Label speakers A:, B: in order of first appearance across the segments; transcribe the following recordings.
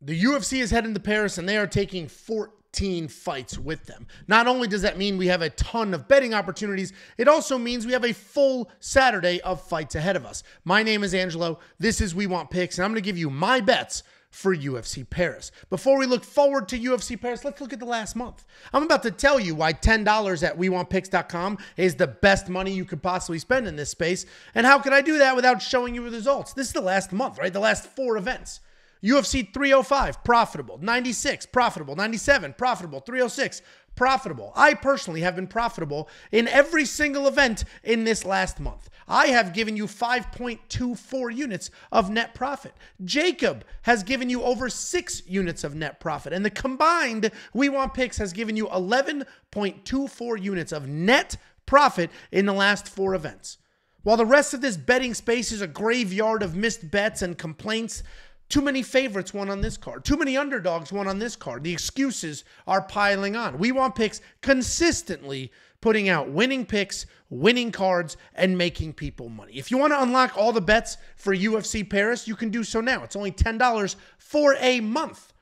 A: The UFC is heading to Paris, and they are taking 14 fights with them. Not only does that mean we have a ton of betting opportunities, it also means we have a full Saturday of fights ahead of us. My name is Angelo. This is We Want Picks, and I'm going to give you my bets for UFC Paris. Before we look forward to UFC Paris, let's look at the last month. I'm about to tell you why $10 at WeWantPicks.com is the best money you could possibly spend in this space. And how could I do that without showing you the results? This is the last month, right? The last 4 events. UFC 305, profitable. 96, profitable. 97, profitable. 306, profitable. I personally have been profitable in every single event in this last month. I have given you 5.24 units of net profit. Jacob has given you over 6 units of net profit. And the combined We Want Picks has given you 11.24 units of net profit in the last 4 events. While the rest of this betting space is a graveyard of missed bets and complaints, too many favorites won on this card. Too many underdogs won on this card. The excuses are piling on. We Want Picks consistently putting out winning picks, winning cards, and making people money. If you want to unlock all the bets for UFC Paris, you can do so now. It's only $10 for a month.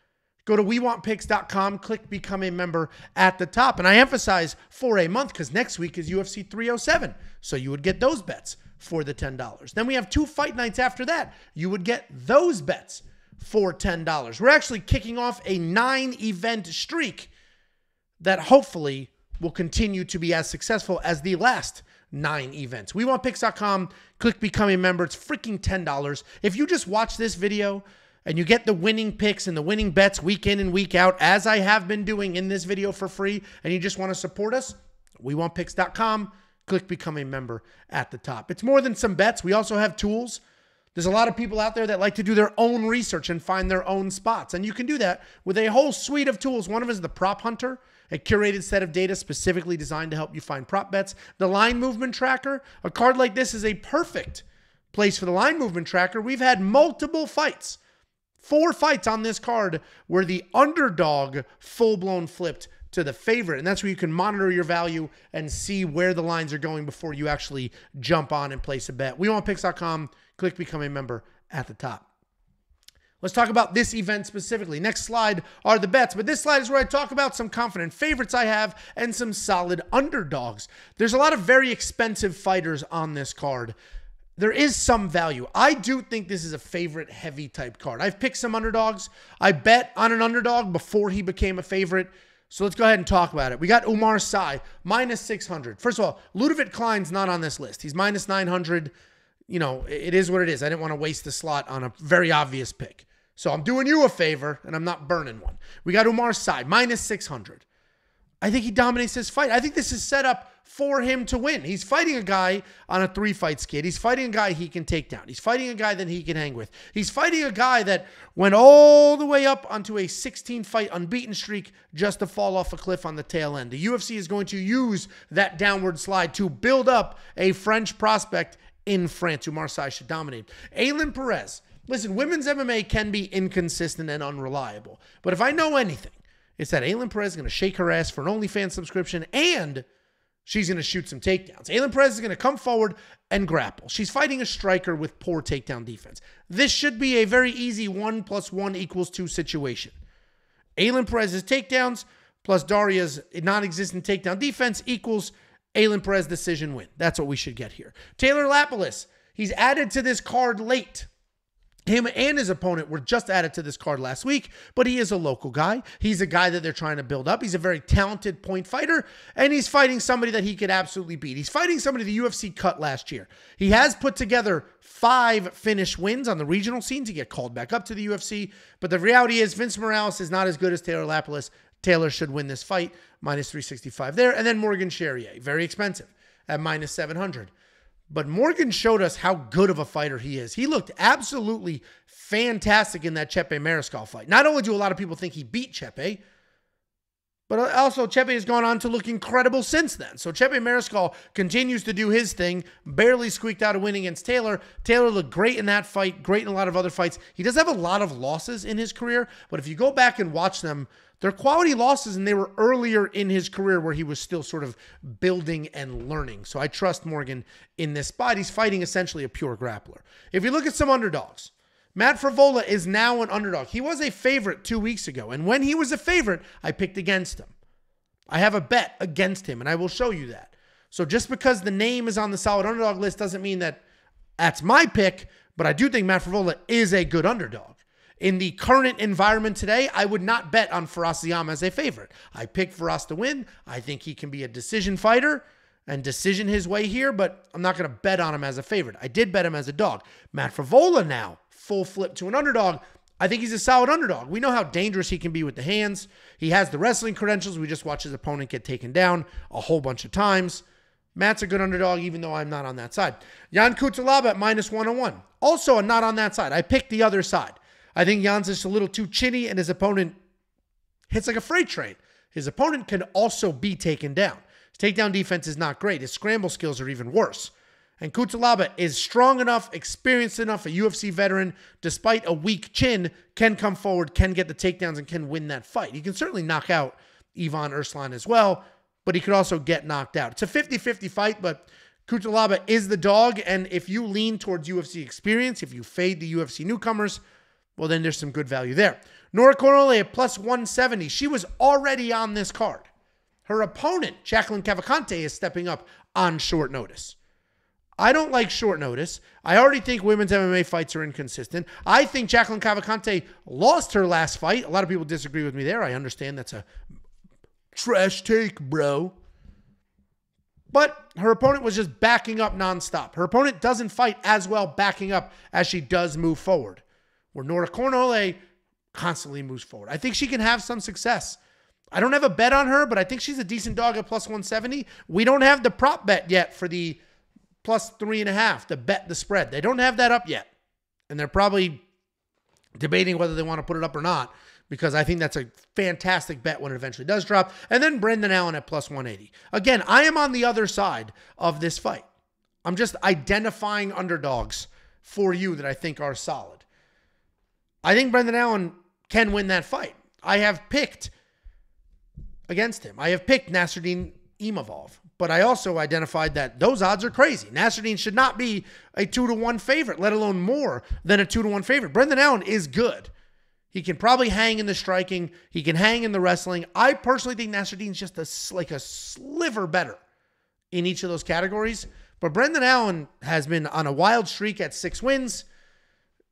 A: Go to WeWantPicks.com, click Become a Member at the top. And I emphasize for a month because next week is UFC 307. So you would get those bets for the $10. Then we have 2 fight nights after that. You would get those bets for $10. We're actually kicking off a 9-event streak that hopefully will continue to be as successful as the last 9 events. WeWantPicks.com, click Become a Member. It's freaking $10. If you just watch this video and you get the winning picks and the winning bets week in and week out, as I have been doing in this video for free, and you just want to support us, WeWantPicks.com, click Become a Member at the top. It's more than some bets. We also have tools. There's a lot of people out there that like to do their own research and find their own spots. And you can do that with a whole suite of tools. One of them is the Prop Hunter, a curated set of data specifically designed to help you find prop bets. The Line Movement Tracker, a card like this is a perfect place for the line movement tracker. We've had multiple fights, 4 fights on this card where the underdog full-blown flipped to the favorite. And that's where you can monitor your value and see where the lines are going before you actually jump on and place a bet. WeWantPicks.com, click Become a Member at the top. Let's talk about this event specifically. Next slide are the bets, but this slide is where I talk about some confident favorites I have and some solid underdogs. There's a lot of very expensive fighters on this card. There is some value. I do think this is a favorite heavy type card. I've picked some underdogs. I bet on an underdog before he became a favorite. So let's go ahead and talk about it. We got Umar Sy, minus 600. First of all, Ludovic Klein's not on this list. He's minus 900. You know, it is what it is. I didn't want to waste the slot on a very obvious pick. So I'm doing you a favor, and I'm not burning one. We got Umar Sy, minus 600. I think he dominates this fight. I think this is set up for him to win. He's fighting a guy on a 3-fight skid. He's fighting a guy he can take down. He's fighting a guy that he can hang with. He's fighting a guy that went all the way up onto a 16-fight unbeaten streak just to fall off a cliff on the tail end. The UFC is going to use that downward slide to build up a French prospect in France. Umar Sy should dominate. Ailin Perez. Listen, women's MMA can be inconsistent and unreliable. But if I know anything, it's that Ailin Perez is going to shake her ass for an OnlyFans subscription, and she's going to shoot some takedowns. Ailin Perez is going to come forward and grapple. She's fighting a striker with poor takedown defense. This should be a very easy 1 + 1 = 2 situation. Ailin Perez's takedowns plus Daria's non-existent takedown defense equals Ailin Perez decision win. That's what we should get here. Taylor Lapilus, he's added to this card late. Him and his opponent were just added to this card last week, but he is a local guy. He's a guy that they're trying to build up. He's a very talented point fighter, and he's fighting somebody that he could absolutely beat. He's fighting somebody the UFC cut last year. He has put together 5 finish wins on the regional scene to get called back up to the UFC, but the reality is Vince Morales is not as good as Taylor Lapilus. Taylor should win this fight, minus 365 there. And then Morgan Charrier, very expensive at minus 700. But Morgan showed us how good of a fighter he is. He looked absolutely fantastic in that Chepe Mariscal fight. Not only do a lot of people think he beat Chepe, but also Chepe has gone on to look incredible since then. So Chepe Mariscal continues to do his thing, barely squeaked out a win against Taylor. Taylor looked great in that fight, great in a lot of other fights. He does have a lot of losses in his career, but if you go back and watch them, they're quality losses, and they were earlier in his career where he was still sort of building and learning. So I trust Morgan in this spot. He's fighting essentially a pure grappler. If you look at some underdogs, Matt Frivola is now an underdog. He was a favorite 2 weeks ago, and when he was a favorite, I picked against him. I have a bet against him, and I will show you that. So just because the name is on the solid underdog list doesn't mean that that's my pick, but I do think Matt Frivola is a good underdog. In the current environment today, I would not bet on Faraz Ziam as a favorite. I picked Faraz to win. I think he can be a decision fighter and decision his way here, but I'm not going to bet on him as a favorite. I did bet him as a dog. Matt Frivola now, full flip to an underdog. I think he's a solid underdog. We know how dangerous he can be with the hands. He has the wrestling credentials. We just watched his opponent get taken down a whole bunch of times. Matt's a good underdog, even though I'm not on that side. Jan Kutalaba at -101. Also, I'm not on that side. I picked the other side. I think Jan's just a little too chinny, and his opponent hits like a freight train. His opponent can also be taken down. His takedown defense is not great. His scramble skills are even worse. And Kutalaba is strong enough, experienced enough, a UFC veteran, despite a weak chin, can come forward, can get the takedowns, and can win that fight. He can certainly knock out Ivan Erslan as well, but he could also get knocked out. It's a 50-50 fight, but Kutalaba is the dog, and if you lean towards UFC experience, if you fade the UFC newcomers, well, then there's some good value there. Nora Cornolle at +170. She was already on this card. Her opponent, Jacqueline Cavalcanti, is stepping up on short notice. I don't like short notice. I already think women's MMA fights are inconsistent. I think Jacqueline Cavalcanti lost her last fight. A lot of people disagree with me there. I understand that's a trash take, bro. But her opponent was just backing up nonstop. Her opponent doesn't fight as well backing up as she does move forward, where Nora Cornolle constantly moves forward. I think she can have some success. I don't have a bet on her, but I think she's a decent dog at +170. We don't have the prop bet yet for the +3.5 to bet the spread. They don't have that up yet. And they're probably debating whether they want to put it up or not, because I think that's a fantastic bet when it eventually does drop. And then Brendan Allen at +180. Again, I am on the other side of this fight. I'm just identifying underdogs for you that I think are solid. I think Brendan Allen can win that fight. I have picked against him. I have picked Nasruddin Imavov, but I also identified that those odds are crazy. Nasruddin should not be a 2-1 favorite, let alone more than a 2-1 favorite. Brendan Allen is good. He can probably hang in the striking. He can hang in the wrestling. I personally think Nasruddin's just like a sliver better in each of those categories. But Brendan Allen has been on a wild streak at 6 wins,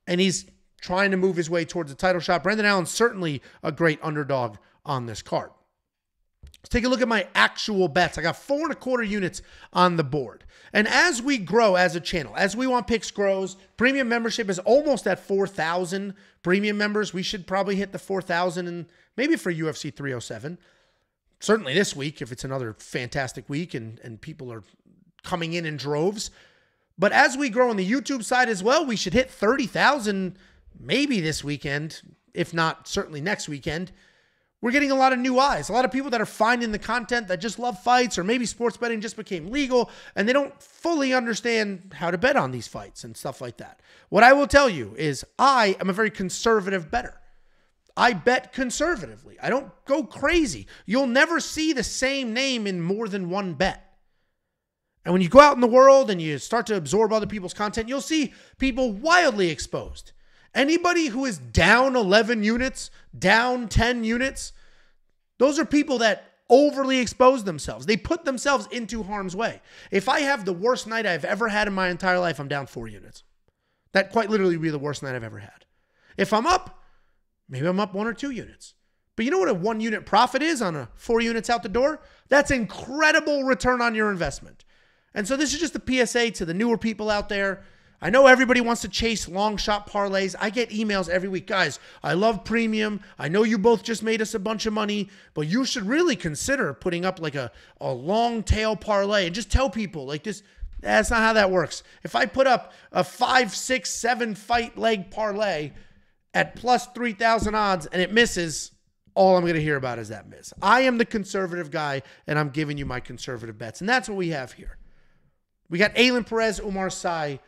A: and he's trying to move his way towards a title shot. Brendan Allen's certainly a great underdog on this card. Let's take a look at my actual bets. I got 4.25 units on the board. And as we grow as a channel, as We Want Picks grows, premium membership is almost at 4,000 premium members. We should probably hit the 4,000 and maybe for UFC 307. Certainly this week, if it's another fantastic week and people are coming in droves. But as we grow on the YouTube side as well, we should hit 30,000 maybe this weekend, if not certainly next weekend. We're getting a lot of new eyes, a lot of people that are finding the content that just love fights, or maybe sports betting just became legal and they don't fully understand how to bet on these fights and stuff like that. What I will tell you is I am a very conservative bettor. I bet conservatively. I don't go crazy. You'll never see the same name in more than one bet. And when you go out in the world and you start to absorb other people's content, you'll see people wildly exposed. Anybody who is down 11 units, down 10 units, those are people that overly expose themselves. They put themselves into harm's way. If I have the worst night I've ever had in my entire life, I'm down 4 units. That quite literally would be the worst night I've ever had. If I'm up, maybe I'm up 1 or 2 units. But you know what a 1 unit profit is on a 4 units out the door? That's incredible return on your investment. And so this is just a PSA to the newer people out there. I know everybody wants to chase long shot parlays. I get emails every week. Guys, I love premium. I know you both just made us a bunch of money, but you should really consider putting up like a long tail parlay and just tell people like this. That's not how that works. If I put up a 5, 6, 7 fight leg parlay at plus 3,000 odds and it misses, all I'm going to hear about is that miss. I am the conservative guy and I'm giving you my conservative bets. And that's what we have here. We got Aylin Perez, Umar Sy,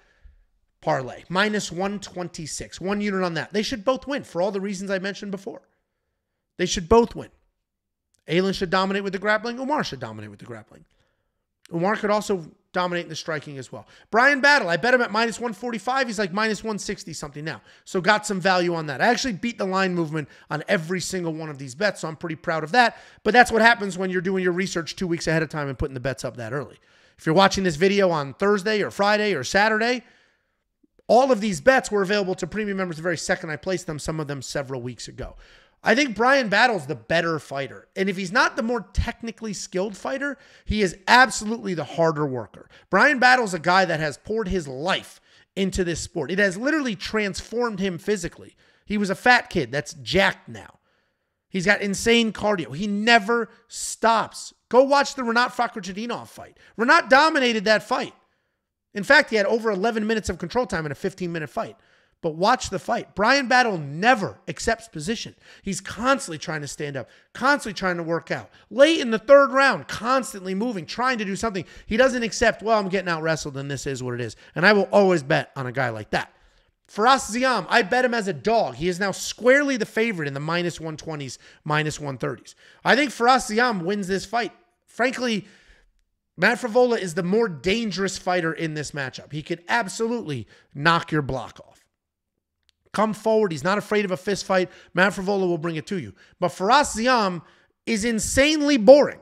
A: parlay, minus 126. 1 unit on that. They should both win for all the reasons I mentioned before. They should both win. Aylin should dominate with the grappling. Umar should dominate with the grappling. Umar could also dominating the striking as well. Brian Battle, I bet him at minus 145. He's like minus 160 something now. So got some value on that. I actually beat the line movement on every single one of these bets, so I'm pretty proud of that. But that's what happens when you're doing your research 2 weeks ahead of time and putting the bets up that early. If you're watching this video on Thursday or Friday or Saturday, all of these bets were available to premium members the very second I placed them, some of them several weeks ago. I think Brian Battle's the better fighter. And if he's not the more technically skilled fighter, he is absolutely the harder worker. Brian Battle's a guy that has poured his life into this sport. It has literally transformed him physically. He was a fat kid that's jacked now. He's got insane cardio. He never stops. Go watch the Renat Fakhretdinov fight. Renat dominated that fight. In fact, he had over 11 minutes of control time in a 15-minute fight. But watch the fight. Brian Battle never accepts position. He's constantly trying to stand up, constantly trying to work out. Late in the third round, constantly moving, trying to do something. He doesn't accept, well, I'm getting out-wrestled and this is what it is. And I will always bet on a guy like that. Firas Ziam, I bet him as a dog. He is now squarely the favorite in the minus 120s, minus 130s. I think Firas Ziam wins this fight. Frankly, Matt Frevola is the more dangerous fighter in this matchup. He could absolutely knock your block off. Come forward. He's not afraid of a fist fight. Matt Frevola will bring it to you. But Firas Ziam is insanely boring.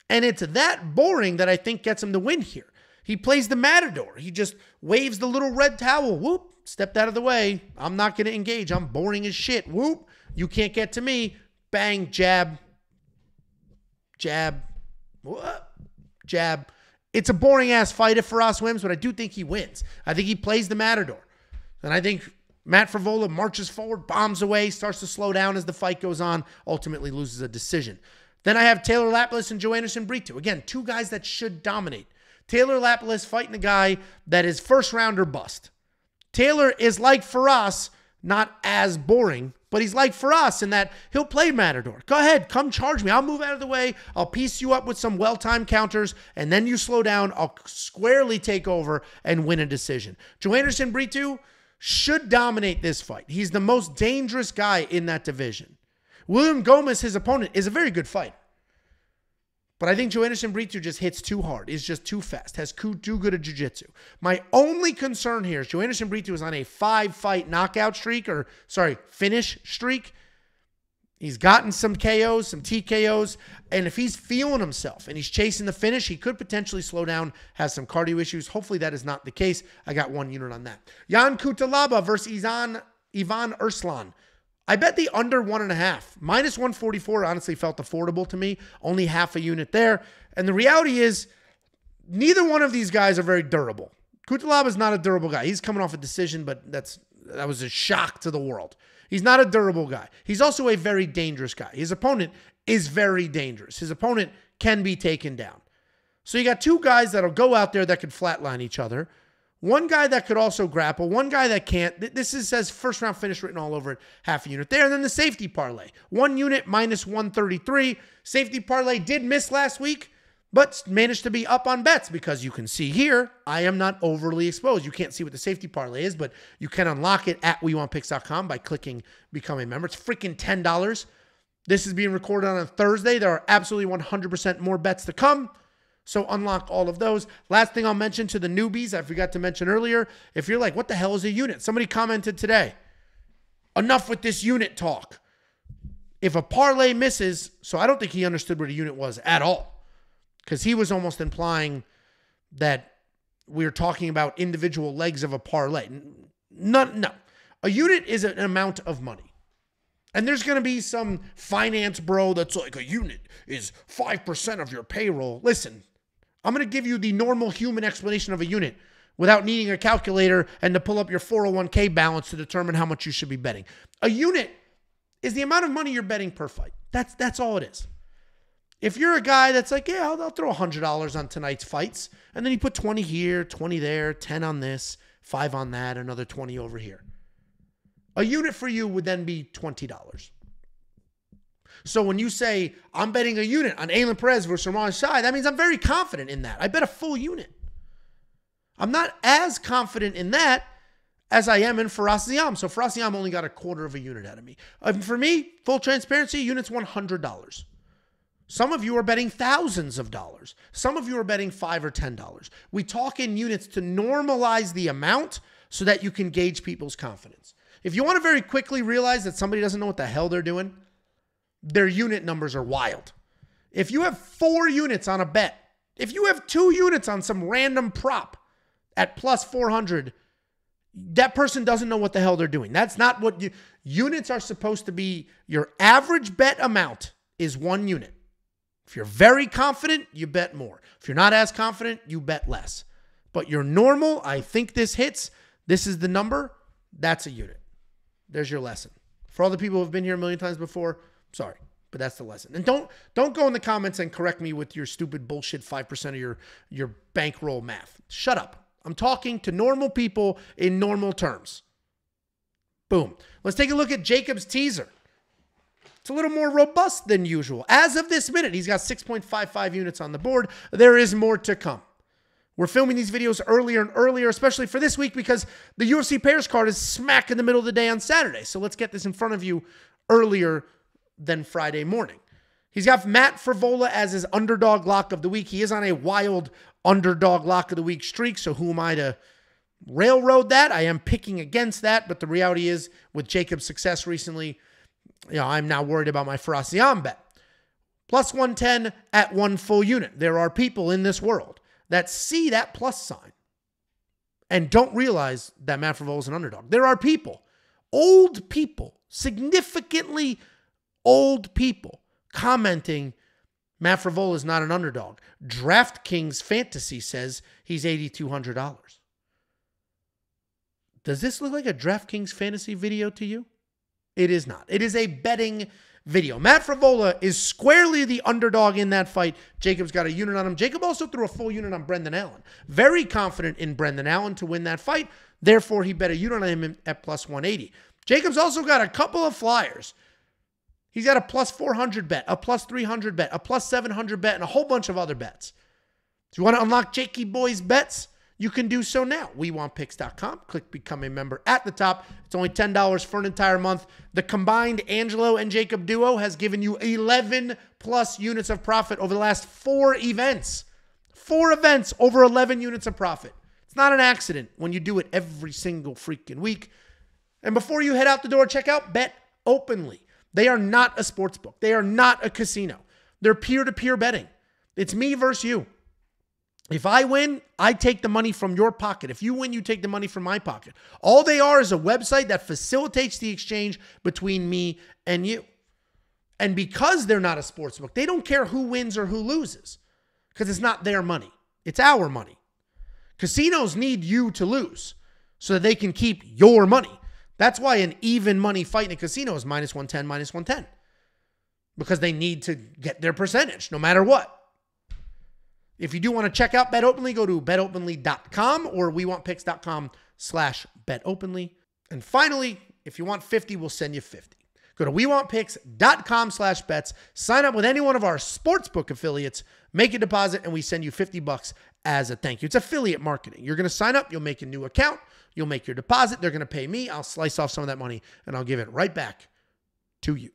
A: And it's that boring that I think gets him the win here. He plays the matador. He just waves the little red towel. Whoop. Stepped out of the way. I'm not going to engage. I'm boring as shit. Whoop. You can't get to me. Bang. Jab. Jab. Whoop. Jab. It's a boring-ass fight if Firas wins, but I do think he wins. I think he plays the matador. And I think Matt Frevola marches forward, bombs away, starts to slow down as the fight goes on, ultimately loses a decision. Then I have Taylor Lapilus and Joanderson Brito. Again, two guys that should dominate. Taylor Lapilus fighting a guy that is first round or bust. Taylor is like Firas, not as boring, but he's like Firas in that he'll play matador. Go ahead, come charge me. I'll move out of the way. I'll piece you up with some well-timed counters, and then you slow down. I'll squarely take over and win a decision. Joanderson Brito should dominate this fight. He's the most dangerous guy in that division. William Gomez, his opponent, is a very good fighter. But I think Joanderson Brito just hits too hard, is just too fast, has too good a jiu-jitsu. My only concern here is Joanderson Brito is on a 5-fight knockout streak, finish streak. He's gotten some KOs, some TKOs, and if he's feeling himself and he's chasing the finish, he could potentially slow down, has some cardio issues. Hopefully that is not the case. I got 1 unit on that. Jan Kutalaba versus Ivan Urslan. I bet the under 1.5. Minus 144 honestly felt affordable to me. Only half a unit there. And the reality is, neither one of these guys are very durable. Kutalaba is not a durable guy. He's coming off a decision, but that was a shock to the world. He's not a durable guy. He's also a very dangerous guy. His opponent is very dangerous. His opponent can be taken down. So you got two guys that'll go out there that could flatline each other. One guy that could also grapple. One guy that can't. This says first round finish written all over it. Half a unit there. And then the safety parlay. 1 unit minus 133. Safety parlay did miss last week, but managed to be up on bets because you can see here, I am not overly exposed. You can't see what the safety parlay is, but you can unlock it at WeWantPicks.com by clicking Become a Member. It's freaking $10. This is being recorded on a Thursday. There are absolutely 100% more bets to come. So unlock all of those. Last thing I'll mention to the newbies, I forgot to mention earlier, if you're like, what the hell is a unit? Somebody commented today, enough with this unit talk. If a parlay misses, so I don't think he understood what a unit was at all, because he was almost implying that we're talking about individual legs of a parlay. No. A unit is an amount of money. And there's going to be some finance bro that's like, a unit is 5% of your payroll. Listen, I'm going to give you the normal human explanation of a unit without needing a calculator and to pull up your 401k balance to determine how much you should be betting. A unit is the amount of money you're betting per fight. That's all it is. If you're a guy that's like, yeah, I'll throw $100 on tonight's fights, and then you put 20 here, 20 there, 10 on this, 5 on that, another 20 over here. A unit for you would then be $20. So when you say, I'm betting a unit on Aylin Perez versus Ramon Shai, that means I'm very confident in that. I bet a full unit. I'm not as confident in that as I am in Firas Ziam. So Firas Ziam only got a quarter of a unit out of me. For me, full transparency, unit's $100. Some of you are betting thousands of dollars. Some of you are betting $5 or $10. We talk in units to normalize the amount so that you can gauge people's confidence. If you want to very quickly realize that somebody doesn't know what the hell they're doing, their unit numbers are wild. If you have 4 units on a bet, if you have 2 units on some random prop at plus 400, that person doesn't know what the hell they're doing. That's not what units are supposed to be. Your average bet amount is 1 unit. If you're very confident, you bet more. If you're not as confident, you bet less. But your normal, I think this hits, this is the number, that's a unit. There's your lesson. For all the people who have been here a million times before, sorry, but that's the lesson. And don't go in the comments and correct me with your stupid bullshit 5% of your bankroll math. Shut up. I'm talking to normal people in normal terms. Boom. Let's take a look at Jacob's teaser. It's a little more robust than usual. As of this minute, he's got 6.55 units on the board. There is more to come. We're filming these videos earlier and earlier, especially for this week, because the UFC Paris card is smack in the middle of the day on Saturday. So let's get this in front of you earlier than Friday morning. He's got Matt Frivola as his underdog lock of the week. He is on a wild underdog lock of the week streak, so who am I to railroad that? I am picking against that, but the reality is, with Jacob's success recently, I'm now worried about my Faracion bet. Plus 110 at 1 full unit. There are people in this world that see that plus sign and don't realize that Matt Frivola is an underdog. There are people, old people, significantly old people, commenting Matt Frivola is not an underdog. DraftKings Fantasy says he's $8,200. Does this look like a DraftKings Fantasy video to you? It is not. It is a betting video. Matt Frivola is squarely the underdog in that fight. Jacob's got a unit on him. Jacob also threw a full unit on Brendan Allen. Very confident in Brendan Allen to win that fight. Therefore, he bet a unit on him at plus 180. Jacob's also got a couple of flyers. He's got a plus 400 bet, a plus 300 bet, a plus 700 bet, and a whole bunch of other bets. If you want to unlock Jakey Boy's bets, you can do so now. WeWantPicks.com. Click Become a Member at the top. It's only $10 for an entire month. The combined Angelo and Jacob duo has given you 11 plus units of profit over the last 4 events. 4 events, over 11 units of profit. It's not an accident when you do it every single freaking week. And before you head out the door, check out BetOpenly. They are not a sports book. They are not a casino. They're peer-to-peer betting. It's me versus you. If I win, I take the money from your pocket. If you win, you take the money from my pocket. All they are is a website that facilitates the exchange between me and you. And because they're not a sports book, they don't care who wins or who loses, because it's not their money. It's our money. Casinos need you to lose so that they can keep your money. That's why an even money fight in a casino is minus 110, minus 110. Because they need to get their percentage no matter what. If you do want to check out BetOpenly, go to betopenly.com or wewantpicks.com/betopenly. And finally, if you want 50, we'll send you 50. Go to wewantpicks.com/bets. Sign up with any one of our sportsbook affiliates, make a deposit, and we send you $50 as a thank you. It's affiliate marketing. You're going to sign up, you'll make a new account, you'll make your deposit, they're going to pay me, I'll slice off some of that money, and I'll give it right back to you.